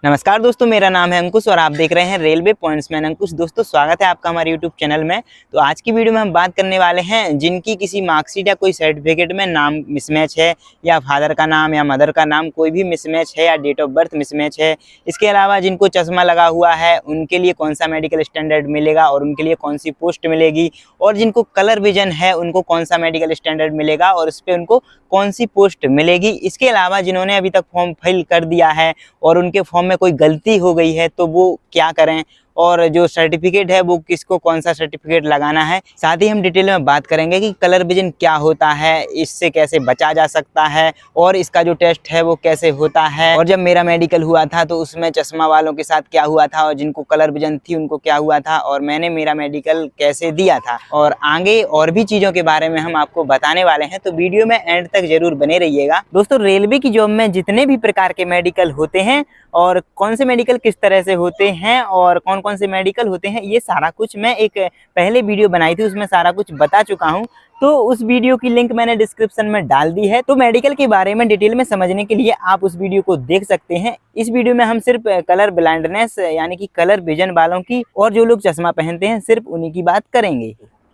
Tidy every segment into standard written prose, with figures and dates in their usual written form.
नमस्कार दोस्तों, मेरा नाम है अंकुश और आप देख रहे हैं रेलवे पॉइंट्समैन अंकुश। दोस्तों, स्वागत है आपका हमारे यूट्यूब चैनल में। तो आज की वीडियो में हम बात करने वाले हैं जिनकी किसी मार्कशीट या कोई सर्टिफिकेट में नाम मिसमैच है, या फादर का नाम या मदर का नाम कोई भी मिसमैच है, या डेट ऑफ बर्थ मिसमैच है। इसके अलावा जिनको चश्मा लगा हुआ है उनके लिए कौन सा मेडिकल स्टैंडर्ड मिलेगा और उनके लिए कौन सी पोस्ट मिलेगी, और जिनको कलर विजन है उनको कौन सा मेडिकल स्टैंडर्ड मिलेगा और उस पर उनको कौन सी पोस्ट मिलेगी। इसके अलावा जिन्होंने अभी तक फॉर्म फिल कर दिया है और उनके फॉर्म में कोई गलती हो गई है तो वो क्या करें, और जो सर्टिफिकेट है वो किसको कौन सा सर्टिफिकेट लगाना है। साथ ही हम डिटेल में बात करेंगे कि कलर विजन क्या होता है, इससे कैसे बचा जा सकता है, और इसका जो टेस्ट है वो कैसे होता है, और जब मेरा मेडिकल हुआ था तो उसमें चश्मा वालों के साथ क्या हुआ था, और जिनको कलर विजन थी उनको क्या हुआ था, और मैंने मेरा मेडिकल कैसे दिया था, और आगे और भी चीज़ों के बारे में हम आपको बताने वाले हैं। तो वीडियो में एंड तक जरूर बने रहिएगा। दोस्तों, रेलवे की जॉब में जितने भी प्रकार के मेडिकल होते हैं और कौन से मेडिकल किस तरह से होते हैं और कौन कौन से मेडिकल होते हैं, ये सारा कुछ मैं एक पहले वीडियो बनाई थी, उसमें सारा कुछ बता चुका हूँ। तो उस वीडियो की लिंक मैंने डिस्क्रिप्शन में डाल दी है। तो मेडिकल के बारे में डिटेल में समझने के लिए आप उस वीडियो को देख सकते हैं। इस वीडियो में हम सिर्फ कलर ब्लाइंडनेस यानी कि कलर विजन वालों की और जो लोग चश्मा पहनते हैं सिर्फ उन्हीं की बात करेंगे।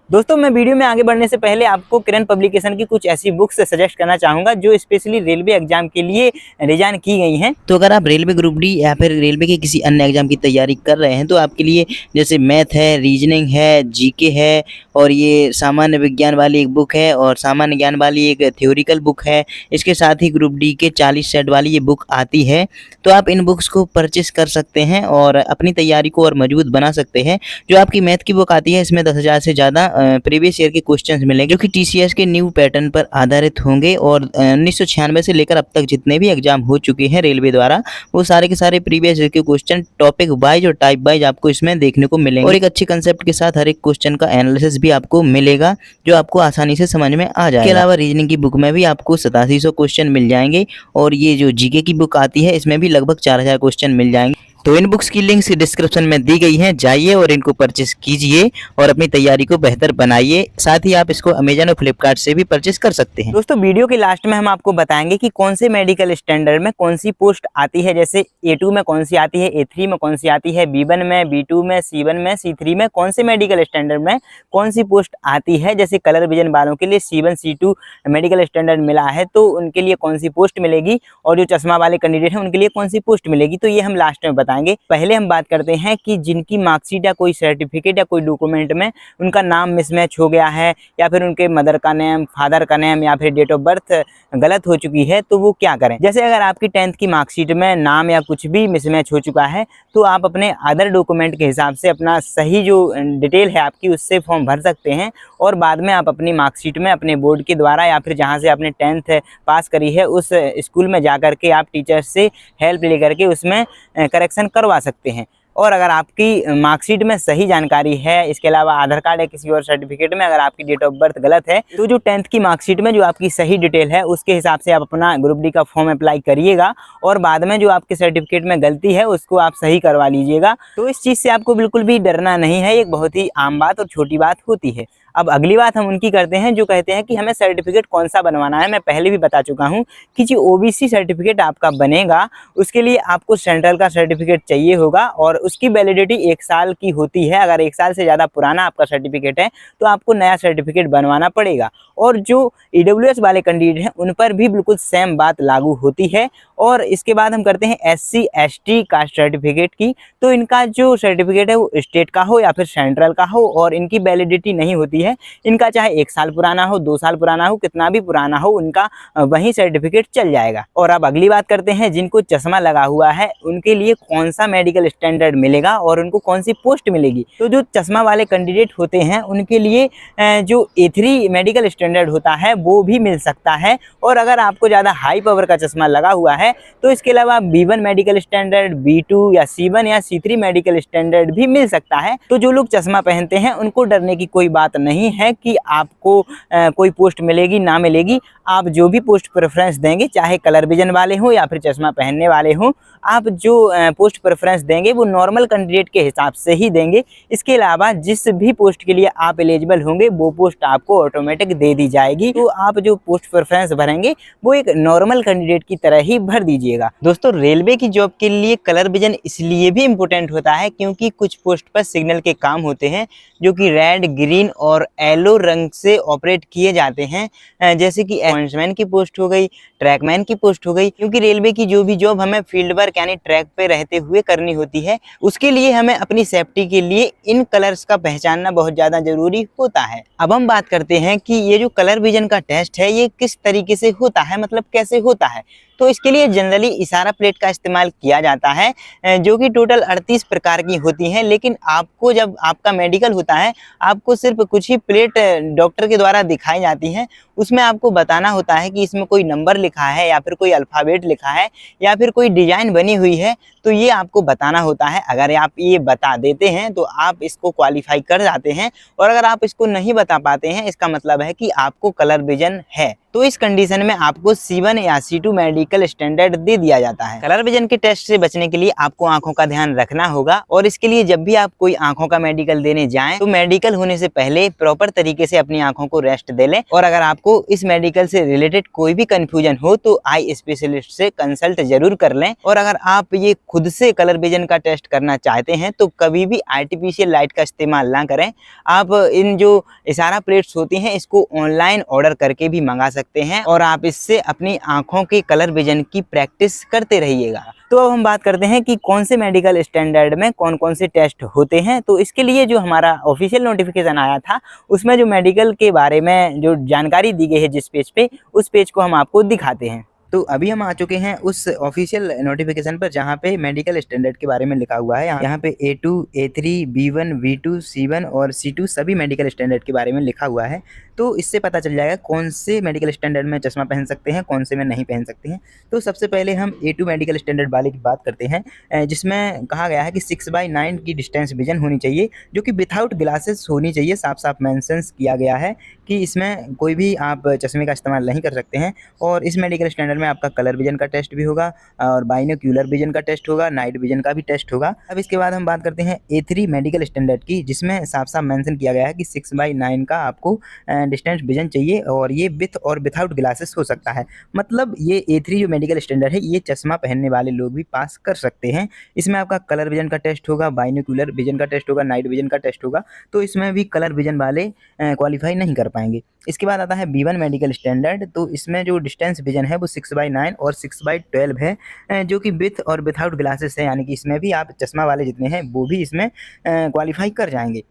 दोस्तों, मैं वीडियो में आगे बढ़ने से पहले आपको किरण पब्लिकेशन की कुछ ऐसी बुक्स सजेस्ट करना चाहूँगा जो स्पेशली रेलवे एग्जाम के लिए डिजाइन की गई हैं। तो अगर आप रेलवे ग्रुप डी या फिर रेलवे के किसी अन्य एग्जाम की तैयारी कर रहे हैं तो आपके लिए जैसे मैथ है, रीजनिंग है, जीके है, और ये सामान्य विज्ञान वाली एक बुक है और सामान्य ज्ञान वाली एक थ्योरिकल बुक है। इसके साथ ही ग्रुप डी के 40 सेट वाली ये बुक आती है। तो आप इन बुक्स को परचेस कर सकते हैं और अपनी तैयारी को और मजबूत बना सकते हैं। जो आपकी मैथ की बुक आती है इसमें 10,000 से ज़्यादा प्रीवियस ईयर के क्वेश्चंस मिलेंगे जो कि टीसीएस के न्यू पैटर्न पर आधारित होंगे, और 1996 से लेकर अब तक जितने भी एग्जाम हो चुके हैं रेलवे द्वारा वो सारे के सारे प्रीवियस ईयर के क्वेश्चन टॉपिक वाइज और टाइप वाइज आपको इसमें देखने को मिलेंगे, और एक अच्छे कंसेप्ट के साथ हर एक क्वेश्चन का एनालिसिस भी आपको मिलेगा जो आपको आसानी से समझ में आ जाएगा। इसके अलावा रीजनिंग की बुक में भी आपको 8700 क्वेश्चन मिल जाएंगे, और ये जो जीके की बुक आती है इसमें भी लगभग 4000 क्वेश्चन मिल जाएंगे। तो इन बुक्स की लिंक्स डिस्क्रिप्शन में दी गई हैं, जाइए और इनको परचेस कीजिए और अपनी तैयारी को बेहतर बनाइए। साथ ही आप इसको अमेजन और फ्लिपकार्ट से भी परचेस कर सकते हैं। दोस्तों, वीडियो के लास्ट में हम आपको बताएंगे कि कौन से मेडिकल स्टैंडर्ड में कौन सी पोस्ट आती है, जैसे A2 में कौन सी आती है, A3 में कौन सी आती है, B1 में, B2 में, C1 में, C3 में कौन से मेडिकल स्टैंडर्ड में कौन सी पोस्ट आती है। जैसे कलर विजन वालों के लिए C1 C2 मेडिकल स्टैंडर्ड मिला है तो उनके लिए कौन सी पोस्ट मिलेगी, और जो चश्मा वाले कैंडिडेट हैं उनके लिए कौन सी पोस्ट मिलेगी, तो ये हम लास्ट में बताएंगे। पहले हम बात करते हैं कि जिनकी मार्कशीट या कोई सर्टिफिकेट या कोई डॉक्यूमेंट में उनका नाम मिसमैच हो गया है, या फिर उनके मदर का नेम, फादर का नेम, या फिर डेट ऑफ बर्थ गलत हो चुकी है, तो वो क्या करें। जैसे अगर आपकी 10th की मार्कशीट में नाम या कुछ भी मिसमैच हो चुका है तो आप अपने अदर डॉक्यूमेंट के हिसाब से अपना सही जो डिटेल है आपकी उससे फॉर्म भर सकते हैं, और बाद में आप अपनी मार्कशीट में अपने बोर्ड के द्वारा या फिर जहाँ से आपने 10th पास करी है उस स्कूल में जा कर के आप टीचर से हेल्प ले करके उसमें करेक्शन करवा सकते हैं। और अगर आपकी मार्कशीट में सही जानकारी है, इसके अलावा आधार कार्ड या किसी और सर्टिफिकेट में अगर आपकी डेट ऑफ बर्थ गलत है, तो जो 10th की मार्कशीट में जो आपकी सही डिटेल है उसके हिसाब से आप अपना ग्रुप डी का फॉर्म अप्लाई करिएगा, और बाद में जो आपके सर्टिफिकेट में गलती है उसको आप सही करवा लीजिएगा। तो इस चीज़ से आपको बिल्कुल भी डरना नहीं है, एक बहुत ही आम बात और छोटी बात होती है। अब अगली बात हम उनकी करते हैं जो कहते हैं कि हमें सर्टिफिकेट कौन सा बनवाना है। मैं पहले भी बता चुका हूं कि जो ओबीसी सर्टिफिकेट आपका बनेगा उसके लिए आपको सेंट्रल का सर्टिफिकेट चाहिए होगा, और उसकी वैलिडिटी 1 साल की होती है। अगर 1 साल से ज़्यादा पुराना आपका सर्टिफिकेट है तो आपको नया सर्टिफिकेट बनवाना पड़ेगा। और जो ईडब्ल्यूएस वाले कैंडिडेट हैं उन पर भी बिल्कुल सेम बात लागू होती है। और इसके बाद हम करते हैं SC ST कास्ट सर्टिफिकेट की। तो इनका जो सर्टिफिकेट है वो स्टेट का हो या फिर सेंट्रल का हो, और इनकी वैलिडिटी नहीं होती है। इनका चाहे 1 साल पुराना हो, 2 साल पुराना हो, कितना भी पुराना हो, उनका वही सर्टिफिकेट चल जाएगा। और अब अगली बात करते हैं जिनको चश्मा लगा हुआ है उनके लिए कौन सा मेडिकल स्टैंडर्ड मिलेगा और उनको कौन सी पोस्ट मिलेगी। तो जो चश्मा वाले कैंडिडेट होते हैं उनके लिए जो A3 मेडिकल स्टैंडर्ड होता है वो भी मिल सकता है, और अगर आपको ज़्यादा हाई पावर का चश्मा लगा हुआ है तो इसके अलावा B1 मेडिकल स्टैंडर्ड, B2 या C1 या C3 मेडिकल स्टैंडर्ड भी मिल सकता है। तो जो लोग चश्मा पहनते हैं उनको डरने की कोई बात नहीं है कि आपको कोई पोस्ट मिलेगी ना मिलेगी। आप जो भी पोस्ट प्रेफरेंस देंगे, चाहे कलर विजन वाले हों या फिर चश्मा पहनने वाले हों, आप जो पोस्ट प्रेफरेंस देंगे वो नॉर्मल कैंडिडेट के हिसाब से ही देंगे। इसके अलावा जिस भी पोस्ट के लिए आप एलिजिबल होंगे वो पोस्ट आपको ऑटोमेटिक दे दी जाएगी। तो आप जो पोस्ट प्रेफरेंस भरेंगे वो एक नॉर्मल कैंडिडेट की तरह ही भर दीजिएगा। दोस्तों, रेलवे की जॉब के लिए कलर विजन इसलिए भी इम्पोर्टेंट होता है क्योंकि कुछ पोस्ट पर सिग्नल के काम होते हैं जो कि रेड, ग्रीन और येलो रंग से ऑपरेट किए जाते हैं, जैसे कि पॉइंट्समैन की पोस्ट हो गई, ट्रैकमैन की पोस्ट हो गई। क्योंकि रेलवे की जो भी जॉब हमें फील्ड वर्क यानी ट्रैक पे रहते हुए करनी होती है, उसके लिए हमें अपनी सेफ्टी के लिए इन कलर्स का पहचानना बहुत ज़्यादा जरूरी होता है। अब हम बात करते हैं कि ये जो कलर विजन का टेस्ट है ये किस तरीके से होता है, मतलब कैसे होता है। तो इसके लिए जनरली इशारा प्लेट का इस्तेमाल किया जाता है, जो कि टोटल 38 प्रकार की होती हैं। लेकिन आपको जब आपका मेडिकल होता है, आपको सिर्फ कुछ ही प्लेट डॉक्टर के द्वारा दिखाई जाती हैं। उसमें आपको बताना होता है कि इसमें कोई नंबर लिखा है या फिर कोई अल्फ़ाबेट लिखा है या फिर कोई डिज़ाइन बनी हुई है, तो ये आपको बताना होता है। अगर आप ये बता देते हैं तो आप इसको क्वालिफाई कर जाते हैं, और अगर आप इसको नहीं बता पाते हैं इसका मतलब है कि आपको कलर विजन है। तो इस कंडीशन में आपको C1 या C2 मेडिकल स्टैंडर्ड दे दिया जाता है। कलर विजन के टेस्ट से बचने के लिए आपको आंखों का ध्यान रखना होगा, और इसके लिए जब भी आप कोई आंखों का मेडिकल देने जाएं तो मेडिकल होने से पहले प्रॉपर तरीके से अपनी आंखों को रेस्ट दे लें। और अगर आपको इस मेडिकल से रिलेटेड कोई भी कंफ्यूजन हो तो आई स्पेशलिस्ट से कंसल्ट जरूर कर लें। और अगर आप ये खुद से कलर विजन का टेस्ट करना चाहते हैं तो कभी भी आर्टिफिशियल लाइट का इस्तेमाल ना करें। आप इन जो इशारा प्लेट्स होती हैं इसको ऑनलाइन ऑर्डर करके भी मंगा सकते हैं, और आप इससे अपनी आंखों के कलर विजन की प्रैक्टिस करते रहिएगा। तो अब हम बात करते हैं कि कौन से मेडिकल स्टैंडर्ड में कौन कौन से टेस्ट होते हैं। तो इसके लिए जो हमारा ऑफिशियल नोटिफिकेशन आया था उसमें जो मेडिकल के बारे में जो जानकारी दी गई है जिस पेज पे, उस पेज को हम आपको दिखाते हैं। तो अभी हम आ चुके हैं उस ऑफिशियल नोटिफिकेशन पर जहाँ पे मेडिकल स्टैंडर्ड के बारे में लिखा हुआ है। यहाँ पे A2, A3, B1, V2, C1 और C2 सभी मेडिकल स्टैंडर्ड के बारे में लिखा हुआ है। तो इससे पता चल जाएगा कौन से मेडिकल स्टैंडर्ड में चश्मा पहन सकते हैं, कौन से में नहीं पहन सकते हैं। तो सबसे पहले हम A2 मेडिकल स्टैंडर्ड वाले की बात करते हैं, जिसमें कहा गया है कि 6/9 की डिस्टेंस विजन होनी चाहिए, जो कि विथआउट ग्लासेस होनी चाहिए। साफ साफ मेंशंस किया गया है कि इसमें कोई भी आप चश्मे का इस्तेमाल नहीं कर सकते हैं। और इस मेडिकल स्टैंडर्ड में आपका कलर विजन का टेस्ट भी होगा और बाइनोक्यूलर विजन का टेस्ट होगा, नाइट विजन का भी टेस्ट होगा। अब इसके बाद हम बात करते हैं A3 मेडिकल स्टैंडर्ड की, जिसमें साफ साफ मेंशन किया गया है कि 6/9 का आपको डिस्टेंस विजन चाहिए, और ये विथ और विथआउट ग्लासेस हो सकता है। मतलब ये A3 जो मेडिकल स्टैंडर्ड है ये चश्मा पहनने वाले लोग भी पास कर सकते हैं। इसमें आपका कलर विजन का टेस्ट होगा, बाइनोक्यूलर विजन का टेस्ट होगा, नाइट विजन का टेस्ट होगा। तो इसमें भी कलर विजन वाले क्वालिफाई नहीं कर पाएंगे। इसके बाद आता है B1 मेडिकल स्टैंडर्ड। तो इसमें जो डिस्टेंस विजन है वो 6/9 और 6/12 है, जो कि विथ और विथआउट ग्लासेस है, यानी कि इसमें भी आप चश्मा वाले जितने हैं वो भी इसमें क्वालिफाई कर जाएंगे।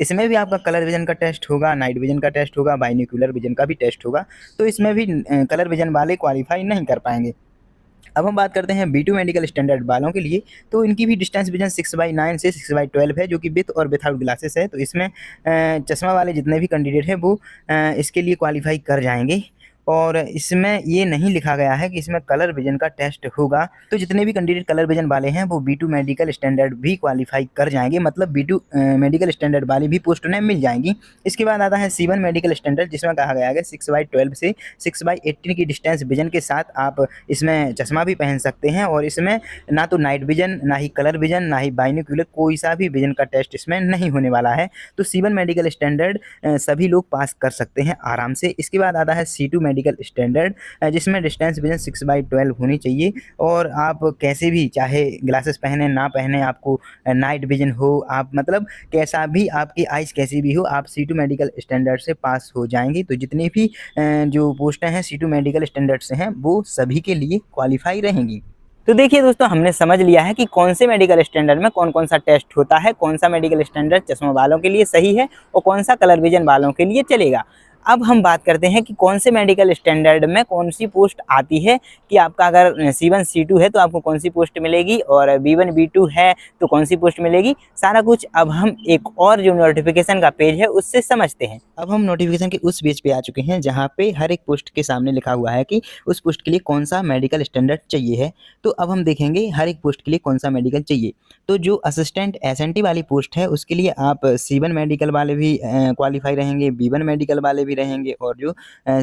इसमें भी आपका कलर विजन का टेस्ट होगा, नाइट विजन का टेस्ट होगा, बाइनोक्यूलर विजन का भी टेस्ट होगा। तो इसमें भी कलर विजन वाले क्वालिफाई नहीं कर पाएंगे। अब हम बात करते हैं B2 मेडिकल स्टैंडर्ड वालों के लिए। तो इनकी भी डिस्टेंस विजन 6/9 से 6/12 है, जो कि विथ और विथआउट ग्लासेस है। तो इसमें चश्मा वाले जितने भी कैंडिडेट हैं वो इसके लिए क्वालिफाई कर जाएंगे। और इसमें ये नहीं लिखा गया है कि इसमें कलर विजन का टेस्ट होगा। तो जितने भी कैंडिडेट कलर विजन वाले हैं वो B2 मेडिकल स्टैंडर्ड भी क्वालिफाई कर जाएंगे, मतलब B2 मेडिकल स्टैंडर्ड वाली भी पोस्ट उन्हें मिल जाएंगी। इसके बाद आता है C1 मेडिकल स्टैंडर्ड, जिसमें कहा गया है 6/12 से 6/18 की डिस्टेंस विजन के साथ आप इसमें चश्मा भी पहन सकते हैं। और इसमें ना तो नाइट विजन, ना ही कलर विजन, ना ही बाइनोक्यूलर, कोई सा भी विजन का टेस्ट इसमें नहीं होने वाला है। तो C1 मेडिकल स्टैंडर्ड सभी लोग पास कर सकते हैं आराम से। इसके बाद आता है C2 मेडिकल स्टैंडर्ड, जिसमें डिस्टेंस विजन 6/12 होनी चाहिए। और आप कैसे भी, चाहे ग्लासेस पहने ना पहने, आपको नाइट विजन हो, आप मतलब कैसा भी आपकी आइज़ कैसी भी हो, आप C2 मेडिकल स्टैंडर्ड से पास हो जाएंगे। तो जितनी भी जो पोस्टें हैं C2 मेडिकल स्टैंडर्ड से हैं वो सभी के लिए क्वालिफाई रहेंगी। तो देखिए दोस्तों, हमने समझ लिया है कि कौन से मेडिकल स्टैंडर्ड में कौन कौन सा टेस्ट होता है, कौन सा मेडिकल स्टैंडर्ड चश्मा वालों के लिए सही है और कौन सा कलर विजन वालों के लिए चलेगा। अब हम बात करते हैं कि कौन से मेडिकल स्टैंडर्ड में कौन सी पोस्ट आती है, कि आपका अगर C1 C2 है तो आपको कौन सी पोस्ट मिलेगी, और B1 B2 है तो कौन सी पोस्ट मिलेगी। सारा कुछ अब हम एक और जो नोटिफिकेशन का पेज है उससे समझते हैं। अब हम नोटिफिकेशन के उस पेज पे आ चुके हैं जहाँ पे हर एक पोस्ट के सामने लिखा हुआ है कि उस पोस्ट के लिए कौन सा मेडिकल स्टैंडर्ड चाहिए है। तो अब हम देखेंगे हर एक पोस्ट के लिए कौन सा मेडिकल चाहिए। तो जो असिस्टेंट SNT वाली पोस्ट है उसके लिए आप C1 मेडिकल वाले भी क्वालिफाई रहेंगे, B1 मेडिकल वाले भी भी रहेंगे और जो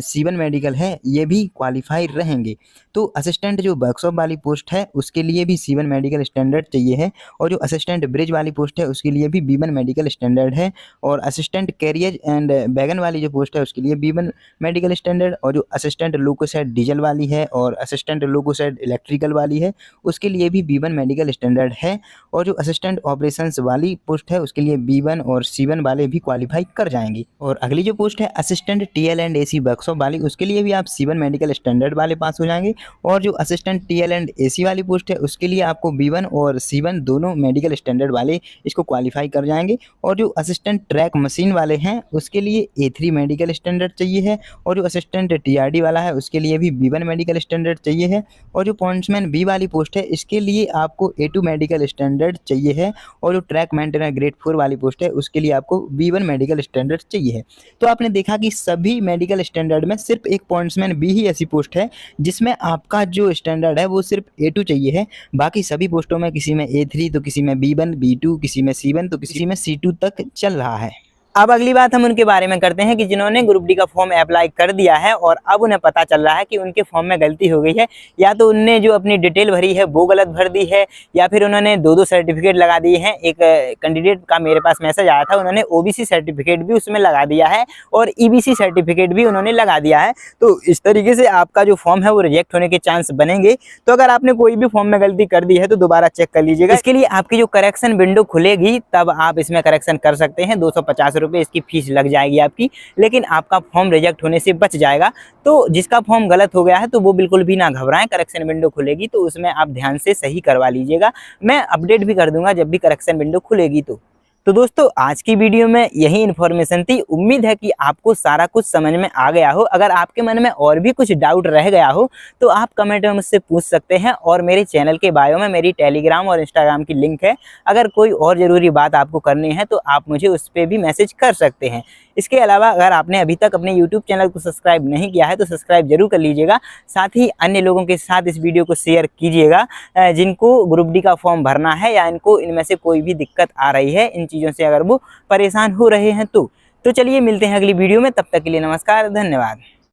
C1 मेडिकल है ये भी क्वालिफाई रहेंगे। तो असिस्टेंट जो वर्कशॉप वाली पोस्ट है उसके लिए भी C1 मेडिकल स्टैंडर्ड चाहिए है और जो असिस्टेंट ब्रिज वाली पोस्ट है उसके लिए भी B1 मेडिकल स्टैंडर्ड है और असिस्टेंट कैरियर एंड वैगन वाली जो पोस्ट है उसके लिए B1 मेडिकल स्टैंडर्ड और जो असिस्टेंट लोकोसाइड डीजल वाली है और असिस्टेंट लोकोसाइड इलेक्ट्रिकल वाली है उसके लिए भी B1 मेडिकल स्टैंडर्ड है और जो असिस्टेंट ऑपरेशंस वाली पोस्ट है उसके लिए B1 और C1 वाले भी क्वालिफाई कर जाएंगे। और अगली जो पोस्ट है assistant TL and AC workshop वाली उसके लिए भी आप C1 मेडिकल स्टैंडर्ड वाले पास हो जाएंगे और जो असिस्टेंट TL एंड AC वाली पोस्ट है उसके लिए आपको B1 और C1 दोनों मेडिकल स्टैंडर्ड वाले इसको क्वालिफाई कर जाएंगे और जो असिस्टेंट ट्रैक मशीन वाले हैं उसके लिए A3 मेडिकल स्टैंडर्ड चाहिए है और जो असिस्टेंट TRD वाला है उसके लिए भी B1 मेडिकल स्टैंडर्ड चाहिए है और जो पॉइंट्समैन B वाली पोस्ट है इसके लिए आपको A2 मेडिकल स्टैंडर्ड चाहिए है और जो ट्रैक मेंटेनर ग्रेड 4 वाली पोस्ट है उसके लिए आपको B1 मेडिकल स्टैंडर्ड चाहिए है। तो आपने देखा कि सभी मेडिकल स्टैंडर्ड में सिर्फ एक पॉइंट्समैन B ही ऐसी पोस्ट है जिसमें आपका जो स्टैंडर्ड है वो सिर्फ A2 चाहिए है। बाकी सभी पोस्टों में किसी में A3 तो किसी में B1 B2 किसी में C1 तो किसी में C2 तक चल रहा है। अब अगली बात हम उनके बारे में करते हैं कि जिन्होंने ग्रुप डी का फॉर्म अप्लाई कर दिया है और अब उन्हें पता चल रहा है कि उनके फॉर्म में गलती हो गई है, या तो उनने जो अपनी डिटेल भरी है वो गलत भर दी है या फिर उन्होंने दो सर्टिफिकेट लगा दिए हैं। एक कैंडिडेट का मेरे पास मैसेज आया था, उन्होंने OBC सर्टिफिकेट भी उसमें लगा दिया है और EBC सर्टिफिकेट भी उन्होंने लगा दिया है। तो इस तरीके से आपका जो फॉर्म है वो रिजेक्ट होने के चांस बनेंगे। तो अगर आपने कोई भी फॉर्म में गलती कर दी है तो दोबारा चेक कर लीजिएगा। इसके लिए आपकी जो करेक्शन विंडो खुलेगी तब आप इसमें करेक्शन कर सकते हैं। 250 रुपये इसकी फीस लग जाएगी आपकी, लेकिन आपका फॉर्म रिजेक्ट होने से बच जाएगा। तो जिसका फॉर्म गलत हो गया है तो वो बिल्कुल भी ना घबराएं, करेक्शन विंडो खुलेगी तो उसमें आप ध्यान से सही करवा लीजिएगा। मैं अपडेट भी कर दूंगा जब भी करेक्शन विंडो खुलेगी। तो दोस्तों आज की वीडियो में यही इन्फॉर्मेशन थी। उम्मीद है कि आपको सारा कुछ समझ में आ गया हो। अगर आपके मन में और भी कुछ डाउट रह गया हो तो आप कमेंट में मुझसे पूछ सकते हैं और मेरे चैनल के बायो में मेरी टेलीग्राम और इंस्टाग्राम की लिंक है। अगर कोई और ज़रूरी बात आपको करनी है तो आप मुझे उस पर भी मैसेज कर सकते हैं। इसके अलावा अगर आपने अभी तक अपने YouTube चैनल को सब्सक्राइब नहीं किया है तो सब्सक्राइब जरूर कर लीजिएगा। साथ ही अन्य लोगों के साथ इस वीडियो को शेयर कीजिएगा जिनको ग्रुप डी का फॉर्म भरना है या इनको इनमें से कोई भी दिक्कत आ रही है, इन चीज़ों से अगर वो परेशान हो रहे हैं तो चलिए मिलते हैं अगली वीडियो में। तब तक के लिए नमस्कार, धन्यवाद।